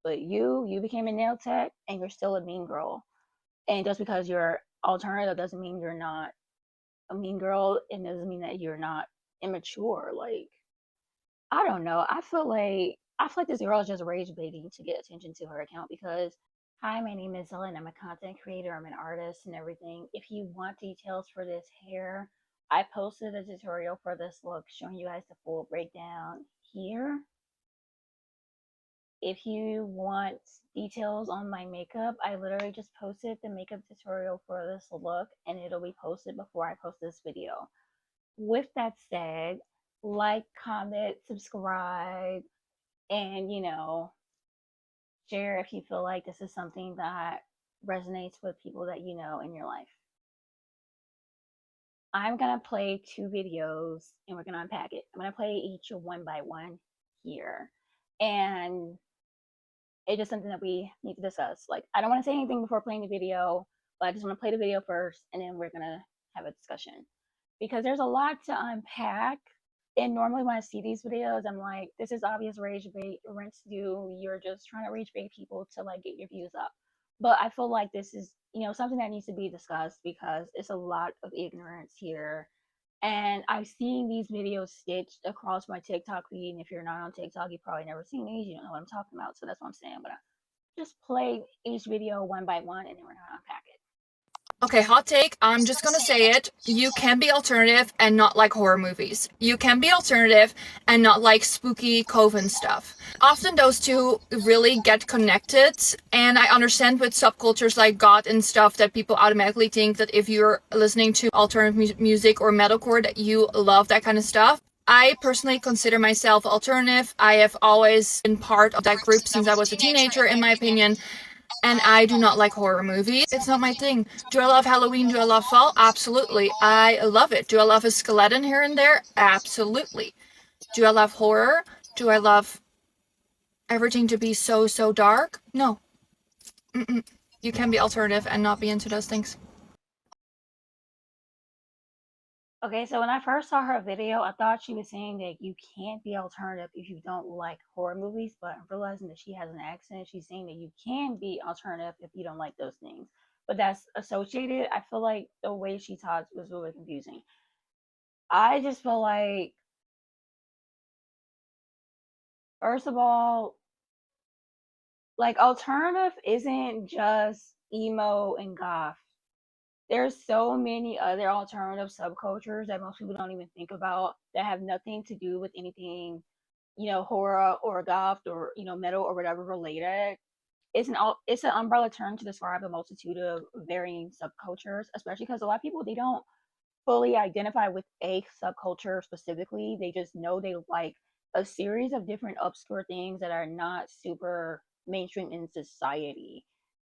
But you became a nail tech and you're still a mean girl. And just because you're alternative doesn't mean you're not a mean girl and doesn't mean that you're not immature. Like, I don't know. I feel like this girl is just rage baiting to get attention to her account because hi, my name is Ellen. I'm a content creator, I'm an artist and everything. If you want details for this hair, I posted a tutorial for this look showing you guys the full breakdown here. If you want details on my makeup, I literally just posted the makeup tutorial for this look and it'll be posted before I post this video. With that said, like, comment, subscribe, and share if you feel like this is something that resonates with people that you know in your life. I'm gonna play two videos and we're gonna unpack it. I'm gonna play each one by one here. And it's just something that we need to discuss. Like, I don't want to say anything before playing the video, but I just want to play the video first and then we're gonna have a discussion. Because there's a lot to unpack. And normally when I see these videos, I'm like, this is obvious rage bait, rinse do. You're just trying to reach bait people to like get your views up. But I feel like this is, something that needs to be discussed because it's a lot of ignorance here. And I've seen these videos stitched across my TikTok feed. And if you're not on TikTok, you've probably never seen these. You don't know what I'm talking about. So that's what I'm saying. But I just play each video one by one and then we're gonna unpack it. Okay, hot take. I'm just gonna say it. You can be alternative and not like horror movies. You can be alternative and not like spooky coven stuff. Often those two really get connected, and I understand with subcultures like goth and stuff that people automatically think that if you're listening to alternative music or metalcore that you love that kind of stuff. I personally consider myself alternative. I have always been part of that group since I was a teenager, in my opinion. And I do not like horror movies. It's not my thing. Do I love Halloween? Do I love fall? Absolutely. I love it. Do I love a skeleton here and there? Absolutely. Do I love horror? Do I love everything to be so, so dark? No. Mm-mm. You can be alternative and not be into those things. Okay, so when I first saw her video, I thought she was saying that you can't be alternative if you don't like horror movies, but I'm realizing that she has an accent. She's saying that you can be alternative if you don't like those things. But that's associated. I feel like the way she talks was really confusing. I just feel like, first of all, like, alternative isn't just emo and goth. There's so many other alternative subcultures that most people don't even think about that have nothing to do with anything, horror or goth or metal or whatever related. It's an umbrella term to describe a multitude of varying subcultures, especially because a lot of people they don't fully identify with a subculture specifically. They just know they like a series of different obscure things that are not super mainstream in society.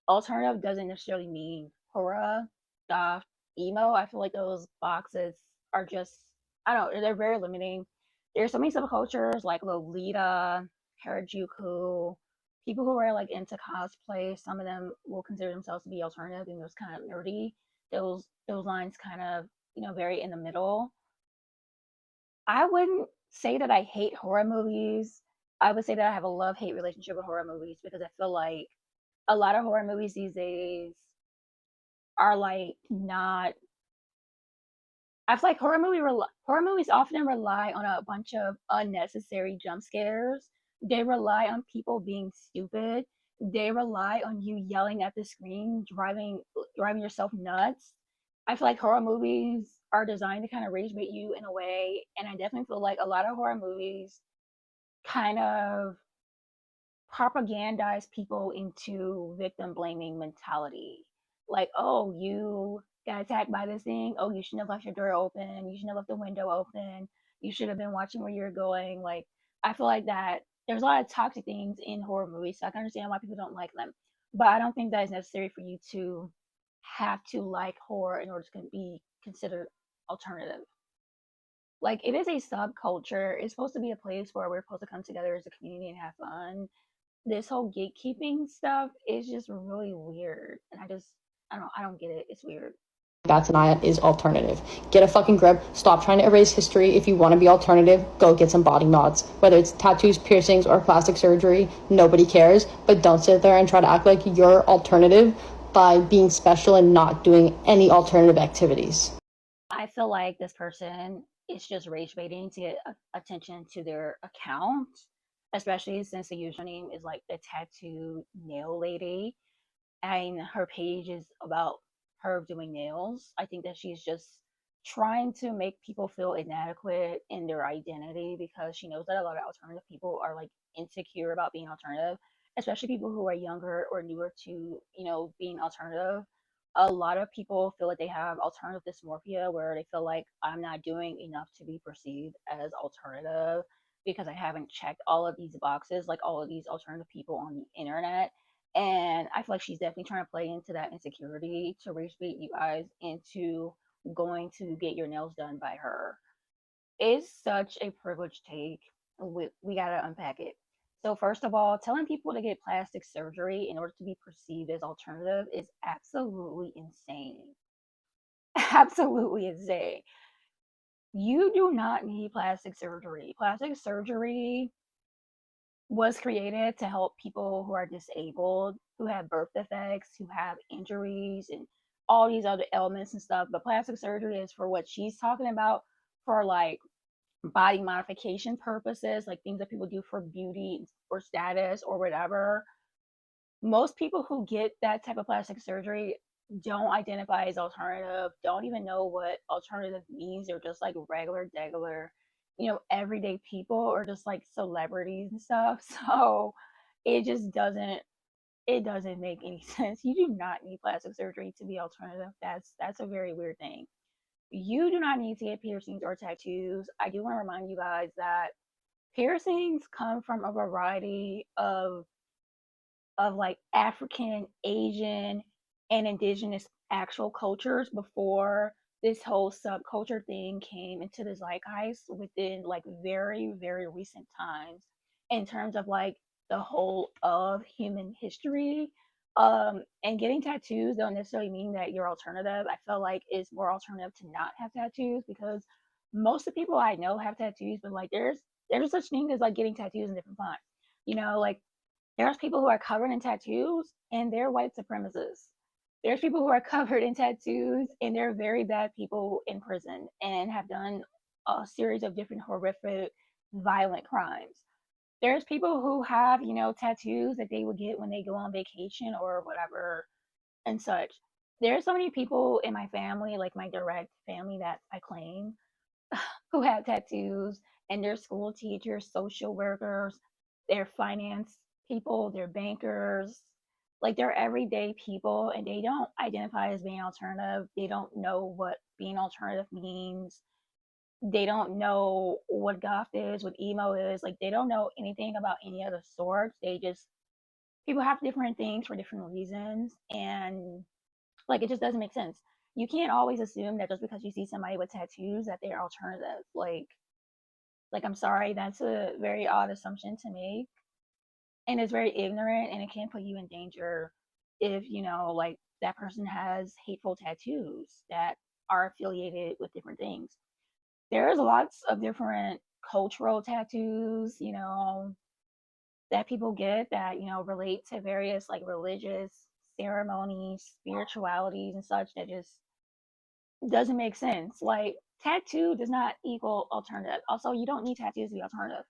Alternative doesn't necessarily mean horror, goth, emo. I feel like those boxes are just, I don't know, they're very limiting. There's so many subcultures like Lolita, Harajuku, people who are like into cosplay. Some of them will consider themselves to be alternative and those kind of nerdy. Those lines kind of vary in the middle. I wouldn't say that I hate horror movies. I would say that I have a love hate relationship with horror movies because I feel like a lot of horror movies these days are like not. I feel like horror movies often rely on a bunch of unnecessary jump scares. They rely on people being stupid. They rely on you yelling at the screen, driving yourself nuts. I feel like horror movies are designed to kind of rage bait you in a way, and I definitely feel like a lot of horror movies kind of propagandize people into victim blaming mentality. Like, oh, you got attacked by this thing. Oh, you shouldn't have left your door open. You shouldn't have left the window open. You should have been watching where you're going. Like, I feel like that there's a lot of toxic things in horror movies, so I can understand why people don't like them. But I don't think that is necessary for you to have to like horror in order to be considered alternative. Like, it is a subculture. It's supposed to be a place where we're supposed to come together as a community and have fun. This whole gatekeeping stuff is just really weird, and I don't get it. It's weird. bats an eye at is alternative. Get a fucking grip. Stop trying to erase history. If you want to be alternative, go get some body mods. Whether it's tattoos, piercings, or plastic surgery, nobody cares. But don't sit there and try to act like you're alternative by being special and not doing any alternative activities. I feel like this person is just rage baiting to get attention to their account, especially since the username is like the tattoo nail lady, and her page is about her doing nails. I think that she's just trying to make people feel inadequate in their identity because she knows that a lot of alternative people are like insecure about being alternative, especially people who are younger or newer to, being alternative. A lot of people feel like they have alternative dysmorphia where they feel like I'm not doing enough to be perceived as alternative because I haven't checked all of these boxes like all of these alternative people on the internet. And I feel like she's definitely trying to play into that insecurity to reach you guys into going to get your nails done by her. It's such a privileged take. We gotta unpack it. So first of all, telling people to get plastic surgery in order to be perceived as alternative is absolutely insane. Absolutely insane. You do not need plastic surgery. Plastic surgery was created to help people who are disabled, who have birth defects, who have injuries, and all these other ailments and stuff. But plastic surgery is for what she's talking about, for like body modification purposes, like things that people do for beauty or status or whatever. Most people who get that type of plastic surgery don't identify as alternative, don't even know what alternative means. They're just like regular, everyday people or just like celebrities and stuff. So it just doesn't make any sense. You do not need plastic surgery to be alternative. That's a very weird thing. You do not need to get piercings or tattoos. I do want to remind you guys that piercings come from a variety of like African, Asian, and indigenous actual cultures before this whole subculture thing came into the zeitgeist within like very, very recent times in terms of like the whole of human history. And getting tattoos don't necessarily mean that you're alternative. I feel like it's more alternative to not have tattoos because most of the people I know have tattoos, but like there's such thing as like getting tattoos in different fonts. Like there's people who are covered in tattoos and they're white supremacists. There's people who are covered in tattoos and they're very bad people in prison and have done a series of different horrific, violent crimes. There's people who have, tattoos that they would get when they go on vacation or whatever and such. There's so many people in my family, like my direct family that I claim, who have tattoos, and they're school teachers, social workers, they're finance people, they're bankers. Like they're everyday people and they don't identify as being alternative. They don't know what being alternative means. They don't know what goth is, what emo is. Like they don't know anything about any other sorts. They just people have different things for different reasons and like it just doesn't make sense. You can't always assume that just because you see somebody with tattoos that they're alternative. Like I'm sorry, that's a very odd assumption to make. And it's very ignorant and it can put you in danger if, like that person has hateful tattoos that are affiliated with different things. There's lots of different cultural tattoos, that people get that, relate to various like religious ceremonies, spiritualities and such that just doesn't make sense. Like tattoo does not equal alternative. Also, you don't need tattoos to be alternative.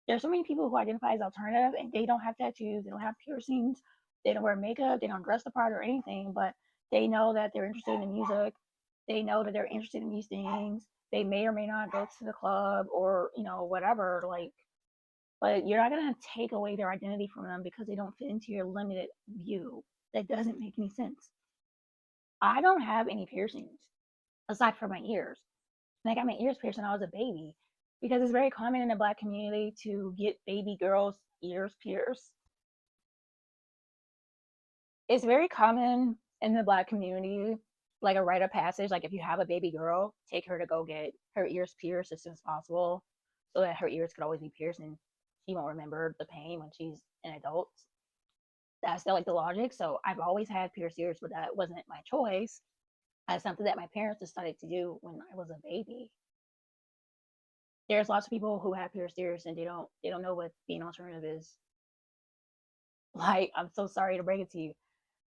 There's so many people who identify as alternative and they don't have tattoos, they don't have piercings, they don't wear makeup, they don't dress the part or anything, but they know that they're interested in the music. They know that they're interested in these things. They may or may not go to the club or, whatever, like, but you're not going to take away their identity from them because they don't fit into your limited view. That doesn't make any sense. I don't have any piercings aside from my ears. And I got my ears pierced when I was a baby because it's very common in the black community to get baby girls' ears pierced. It's very common in the black community, like a rite of passage. Like if you have a baby girl, take her to go get her ears pierced as soon as possible so that her ears could always be pierced and she won't remember the pain when she's an adult. That's still like the logic. So I've always had pierced ears, but that wasn't my choice. as something that my parents decided to do when I was a baby. There's lots of people who have pierced ears and they don't know what being alternative is. Like, I'm so sorry to break it to you.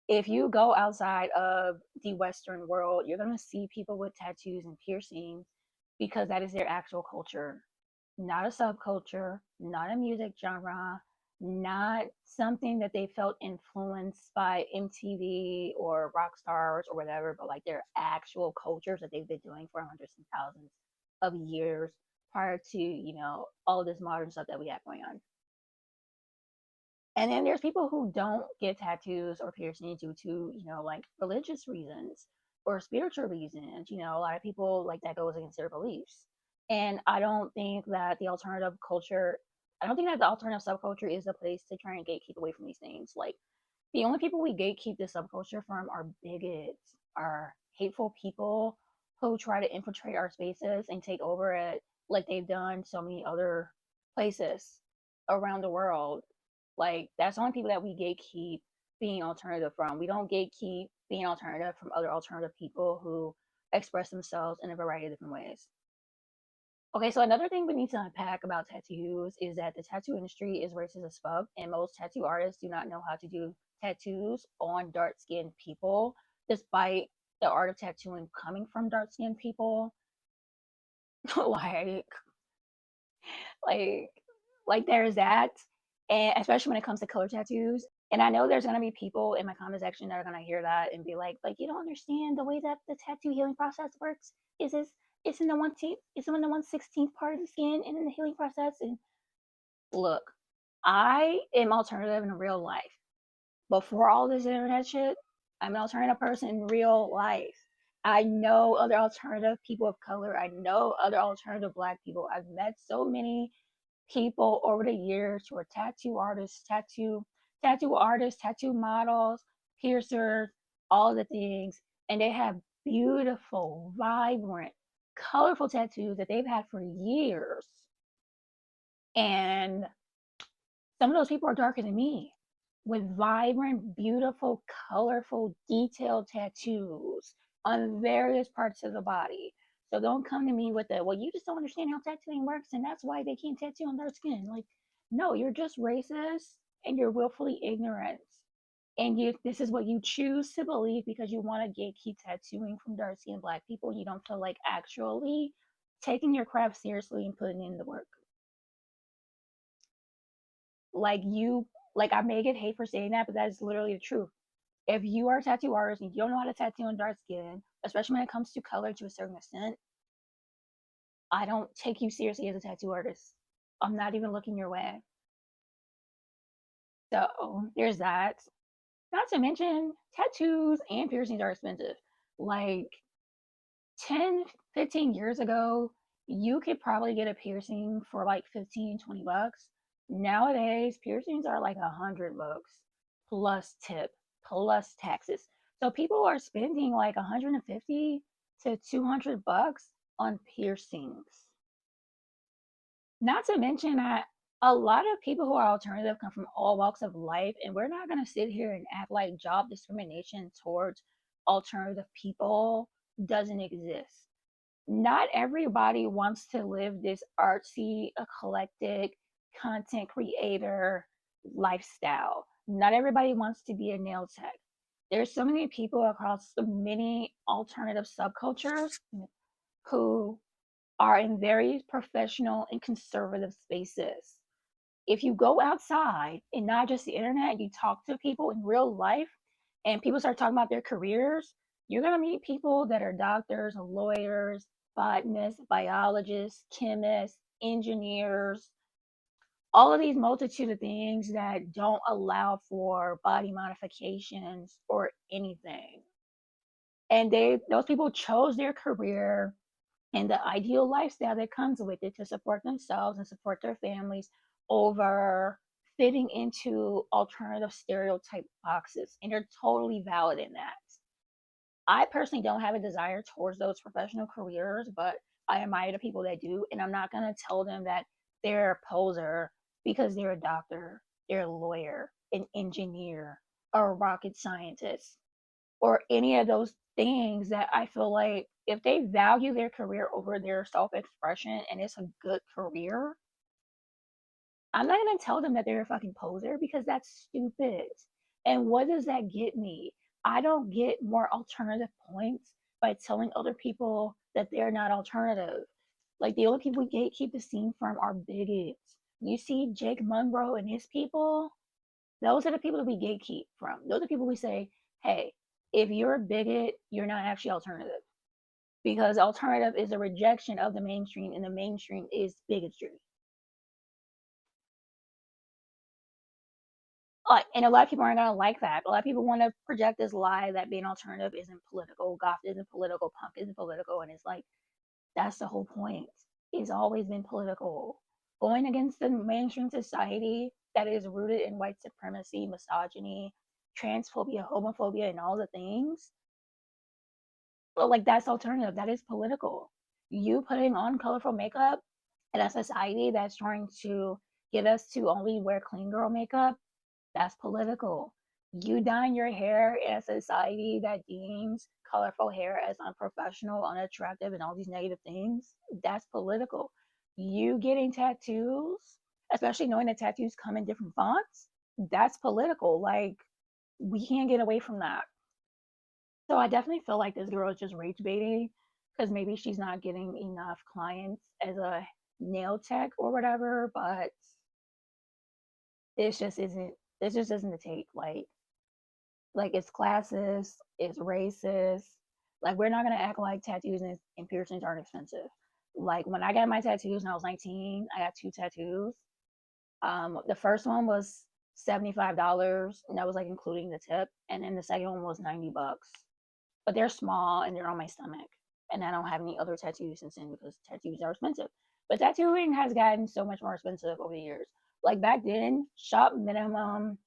If you go outside of the Western world, you're gonna see people with tattoos and piercings because that is their actual culture, not a subculture, not a music genre, not something that they felt influenced by MTV or rock stars or whatever, but like their actual cultures that they've been doing for hundreds and thousands of years prior to, all this modern stuff that we have going on. And then there's people who don't get tattoos or piercings due to, like religious reasons or spiritual reasons. A lot of people like that goes against their beliefs. And I don't think that the alternative subculture is a place to try and gatekeep away from these things. Like, the only people we gatekeep this subculture from are bigots, are hateful people who try to infiltrate our spaces and take over it like they've done so many other places around the world. Like, that's the only people that we gatekeep being alternative from. We don't gatekeep being alternative from other alternative people who express themselves in a variety of different ways. Okay, so another thing we need to unpack about tattoos is that the tattoo industry is racist as fuck, and most tattoo artists do not know how to do tattoos on dark skinned people, despite the art of tattooing coming from dark skinned people. like, like, like there's that, and especially when it comes to color tattoos. And I know there's gonna be people in my comment section that are gonna hear that and be like, you don't understand the way that the tattoo healing process works. Is this it's in the it's in the 1/16th part of the skin and in the healing process. And look, I am alternative in real life. Before all this internet shit, I'm an alternative person in real life. I know other alternative people of color. I know other alternative black people. I've met so many people over the years who are tattoo artists, tattoo models, piercers, all the things, and they have beautiful, vibrant, colorful tattoos that they've had for years. And some of those people are darker than me with vibrant, beautiful, colorful, detailed tattoos on various parts of the body. So don't come to me with the, well, you just don't understand how tattooing works, and that's why they can't tattoo on dark skin. Like, no, you're just racist and you're willfully ignorant. And this is what you choose to believe because you want to gatekeep tattooing from dark skinned black people. You don't feel like actually taking your craft seriously and putting in the work. Like, I may get hate for saying that, but that is literally the truth. If you are a tattoo artist and you don't know how to tattoo on dark skin, especially when it comes to color to a certain extent, I don't take you seriously as a tattoo artist. I'm not even looking your way. So there's that. Not to mention, tattoos and piercings are expensive. Like 10, 15 years ago, you could probably get a piercing for like 15, $20. Nowadays, piercings are like $100 plus tip, plus taxes. So people are spending like 150 to $200 on piercings. Not to mention that a lot of people who are alternative come from all walks of life, and we're not going to sit here and act like job discrimination towards alternative people doesn't exist. Not everybody wants to live this artsy, eclectic content creator lifestyle. Not everybody wants to be a nail tech. There's so many people across so many alternative subcultures who are in very professional and conservative spaces. If you go outside and not just the internet, you talk to people in real life and people start talking about their careers, you're going to meet people that are doctors, lawyers, botanists, biologists, chemists, engineers, all of these multitude of things that don't allow for body modifications or anything. And those people chose their career and the ideal lifestyle that comes with it to support themselves and support their families over fitting into alternative stereotype boxes. And they're totally valid in that. I personally don't have a desire towards those professional careers, but I admire the people that do. And I'm not going to tell them that they're a poser because they're a doctor, they're a lawyer, an engineer, or a rocket scientist, or any of those things that I feel like if they value their career over their self-expression and it's a good career, I'm not gonna tell them that they're a fucking poser because that's stupid. And what does that get me? I don't get more alternative points by telling other people that they're not alternative. Like the only people we gatekeep the scene from are bigots. You see Jake Monroe and his people, those are the people that we gatekeep from. Those are the people we say, hey, if you're a bigot, you're not actually alternative. Because alternative is a rejection of the mainstream, and the mainstream is bigotry. And a lot of people aren't gonna like that. A lot of people want to project this lie that being alternative isn't political, goth isn't political, punk isn't political, and it's like that's the whole point. It's always been political. Going against the mainstream society that is rooted in white supremacy, misogyny, transphobia, homophobia, and all the things. Well, like that's alternative. That is political. You putting on colorful makeup in a society that's trying to get us to only wear clean girl makeup, that's political. You dyeing your hair in a society that deems colorful hair as unprofessional, unattractive, and all these negative things, that's political. You getting tattoos, especially knowing that tattoos come in different fonts, that's political. Like, we can't get away from that. So I definitely feel like this girl is just rage baiting because maybe she's not getting enough clients as a nail tech or whatever, but this just isn't this just isn't the take. Like it's classist, it's racist. Like we're not gonna act like tattoos and piercings aren't expensive. Like when I got my tattoos when I was 19, I got two tattoos. The first one was $75, and that was like including the tip, and then the second one was $90. But they're small and they're on my stomach, and I don't have any other tattoos since then because tattoos are expensive. But tattooing has gotten so much more expensive over the years. Like back then, shop minimum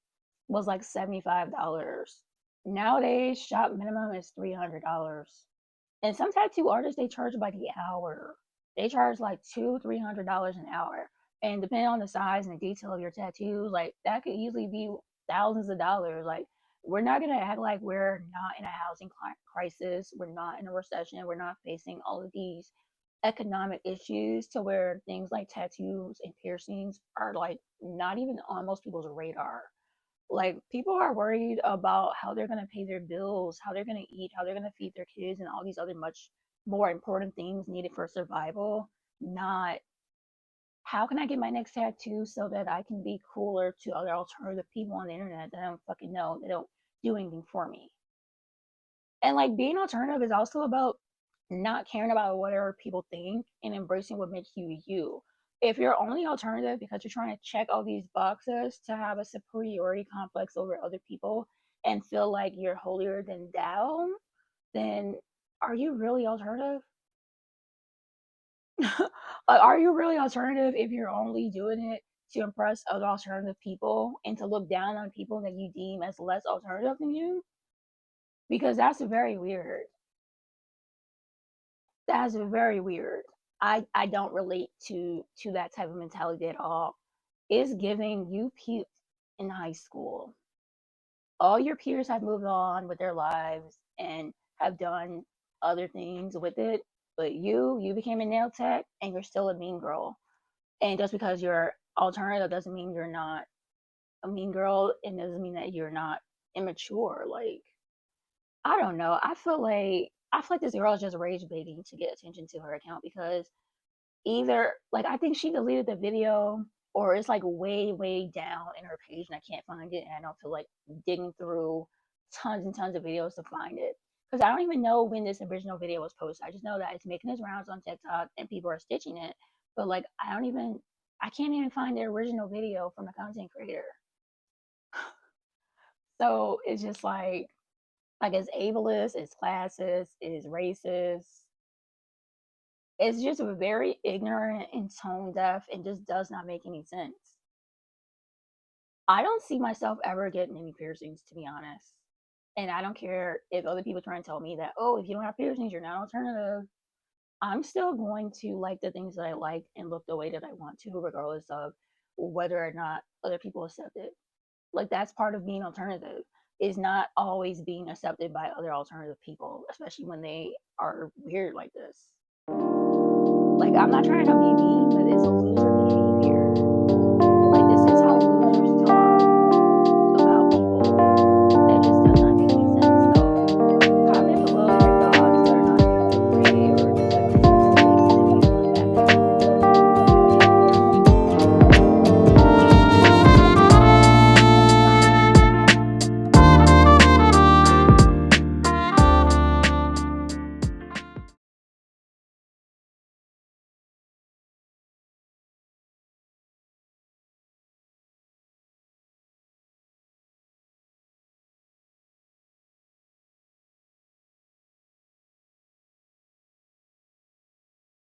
was like $75. Nowadays, shop minimum is $300. And some tattoo artists they charge by the hour. They charge like $200-$300 an hour. And depending on the size and the detail of your tattoos, like that could easily be thousands of dollars. Like we're not gonna act like we're not in a housing crisis. We're not in a recession. We're not facing all of these economic issues to where things like tattoos and piercings are like not even on most people's radar. Like people are worried about how they're going to pay their bills, how they're going to eat, how they're going to feed their kids, and all these other much more important things needed for survival. Not how can I get my next tattoo so that I can be cooler to other alternative people on the internet that I don't fucking know, that don't do anything for me. And like being alternative is also about not caring about what other people think and embracing what makes you you. If you're only alternative because you're trying to check all these boxes to have a superiority complex over other people and feel like you're holier than thou, then are you really alternative? Are you really alternative if you're only doing it to impress other alternative people and to look down on people that you deem as less alternative than you? Because that's very weird. That's very weird. I don't relate to that type of mentality at all. It's giving you puked in high school. All your peers have moved on with their lives and have done other things with it, but you became a nail tech and you're still a mean girl. And just because you're alternative doesn't mean you're not a mean girl and doesn't mean that you're not immature. Like I don't know. I feel like this girl is just rage baiting to get attention to her account because either like I think she deleted the video or it's like way down in her page and I can't find it and I don't feel like digging through tons and tons of videos to find it because I don't even know when this original video was posted. I just know that it's making its rounds on TikTok and people are stitching it, but like I can't even find the original video from the content creator. So it's just like it's ableist, it's classist, it's racist. It's just very ignorant and tone deaf and just does not make any sense. I don't see myself ever getting any piercings, to be honest. And I don't care if other people try and tell me that, oh, if you don't have piercings, you're not alternative. I'm still going to like the things that I like and look the way that I want to, regardless of whether or not other people accept it. Like that's part of being alternative. is not always being accepted by other alternative people, especially when they are weird like this. Like, I'm not trying to be mean, but it's a loser behavior. Like, this is how losers